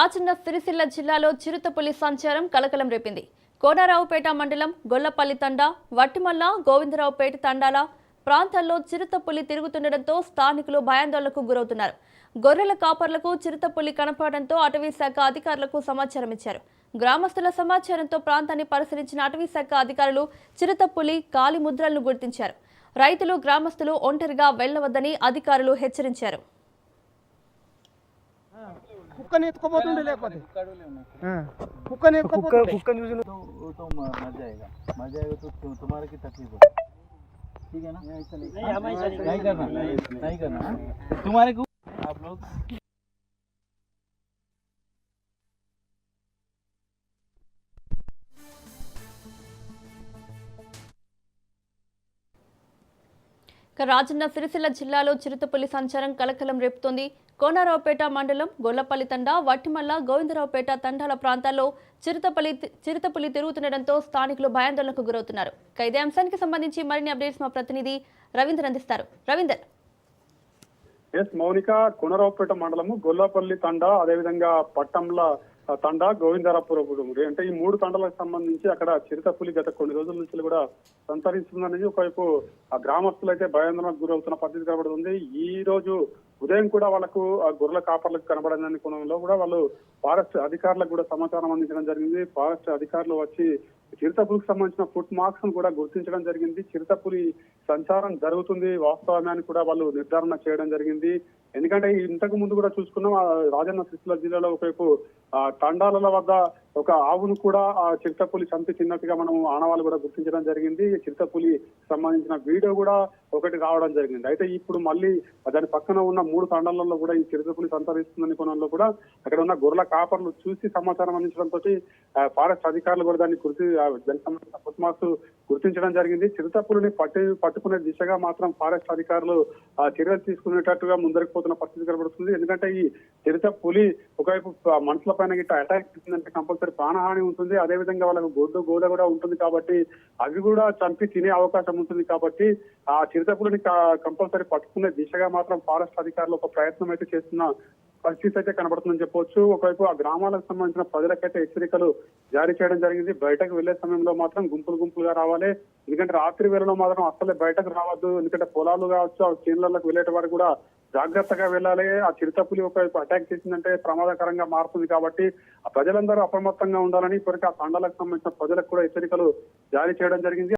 రాజన్న సిరిసిల్ల జిల్లాలో చిరుతపులి సంచారం కలకలం రేపింది. కోనరావుపేట మండలం గొల్లపల్లి తండా, వట్టిమల్ల, గోవిందరావుపేట తండాల ప్రాంతాల్లో చిరుతపులి తిరుగుతుండటంతో స్థానికులు భయాందోళనకు గురవుతున్నారు. గొర్రెల కాపర్లకు చిరుతపులి కనపడడంతో అటవీశాఖ అధికారులకు సమాచారం ఇచ్చారు. గ్రామస్తుల సమాచారంతో ప్రాంతాన్ని పరిశీలించిన అటవీశాఖ అధికారులు చిరుతపులి కాలి ముద్రలను గుర్తించారు. రైతులు, గ్రామస్తులు ఒంటరిగా వెళ్లవద్దని అధికారులు హెచ్చరించారు. కుక్కని ఎత్తుకోబోతుండే లేకపోతే కుక్కని कुक्कन यूज तो मर जाएगा तो तुम्हारे की तकलीफ हो, ठीक है ना? नहीं करना तुम्हारे को आप लोग రాజన్న సిరిసిల్ల జిల్లాలో చిరుతపులి సంచారం కలకలం రేపుతోంది. కోనరావుపేట మండలం గొల్లపల్లి తండా, వట్టిమల్ల, గోవిందరావుపేట తండాల ప్రాంతాల్లో చిరుతపులి తిరుగుతుండటంతో స్థానికులు భయాందోళనకు గురవుతున్నారు. ఇదే అంశానికి సంబంధించి మరిన్ని అప్డేట్స్ మా ప్రతినిధి రవీందర్ అందిస్తారు. రవీందర్. మౌనిక, కోనరావుపేట మండలము గొల్లపల్లి తండా, అదేవిధంగా పట్టంల తండా, గోవిందరాపురం అంటే ఈ మూడు తండాలకు సంబంధించి అక్కడ చిరుతపులి గత కొన్ని రోజుల నుంచి కూడా సంతరిస్తుందనేది ఒకవైపు ఆ గ్రామస్తులు అయితే భయాందోళనకు గురవుతున్న పరిస్థితి కనబడుతుంది. ఈ రోజు ఉదయం కూడా వాళ్ళకు గొర్రెల కాపర్లకు కనబడని కోణంలో కూడా వాళ్ళు ఫారెస్ట్ అధికారులకు కూడా సమాచారం అందించడం జరిగింది. ఫారెస్ట్ అధికారులు వచ్చి చిరుతపులికి సంబంధించిన ఫుట్ మార్క్స్ ను కూడా గుర్తించడం జరిగింది. చిరుతపులి సంచారం జరుగుతుంది వాస్తవమే అని కూడా వాళ్ళు నిర్ధారణ చేయడం జరిగింది. ఎందుకంటే ఇంతకు ముందు కూడా చూసుకున్నాం, రాజన్న సిరిసిల్ల జిల్లాలో ఒకవైపు తండాల వద్ద ఒక ఆవును కూడా ఆ చిరుతపులి చంపి తిన్నట్టుగా మనం ఆనవాళ్ళు కూడా గుర్తించడం జరిగింది. చిరుతపులి సంబంధించిన వీడియో కూడా ఒకటి రావడం జరిగింది. అయితే ఇప్పుడు మళ్ళీ దాని పక్కన ఉన్న మూడు తండాలలో కూడా ఈ చిరుతపులి సంతరిస్తుందని కోణంలో కూడా అక్కడ ఉన్న గొర్రెల కాపర్లు చూసి సమాచారం అందించడంతో ఫారెస్ట్ అధికారులు కూడా దానికి దానికి సంబంధించిన ఫుట్మార్క్స్ గుర్తించడం జరిగింది. చిరుతపులిని పట్టుకునే దిశగా మాత్రం ఫారెస్ట్ అధికారులు చర్యలు తీసుకునేటట్టుగా ముందరికి పోతున్న పరిస్థితి కనబడుతుంది. ఎందుకంటే ఈ చిరుతపులి ఒకవైపు మనుషుల పైన గిట్ట అటాక్ చేసిందంటే కంపల్సరీ ప్రాణహాని ఉంటుంది. అదేవిధంగా వాళ్ళకు గోద కూడా ఉంటుంది కాబట్టి అవి కూడా చంపి తినే అవకాశం ఉంటుంది. కాబట్టి ఆ చిరుతపులిని కంపల్సరీ పట్టుకునే దిశగా మాత్రం ఫారెస్ట్ అధికారులు ఒక ప్రయత్నం అయితే చేస్తున్న పరిస్థితి అయితే కనబడుతుందని చెప్పవచ్చు. ఒకవైపు ఆ గ్రామాలకు సంబంధించిన ప్రజలకైతే హెచ్చరికలు జారీ చేయడం జరిగింది. బయటకు వెళ్లే సమయంలో మాత్రం గుంపులుగా రావాలి. ఎందుకంటే రాత్రి వేళలో మాత్రం అసలే బయటకు రావద్దు. ఎందుకంటే పొలాలు కావచ్చు, ఆ చేనులకు వెళ్లేట వారు కూడా జాగ్రత్తగా వెళ్ళాలి. ఆ చిరుతపులి ఒకవైపు అటాక్ చేసిందంటే ప్రమాదకరంగా మారుతుంది. కాబట్టి ఆ ప్రజలందరూ అప్రమత్తంగా ఉండాలని ఇప్పటికీ ఆ తండాలకు సంబంధించిన ప్రజలకు కూడా హెచ్చరికలు జారీ చేయడం జరిగింది.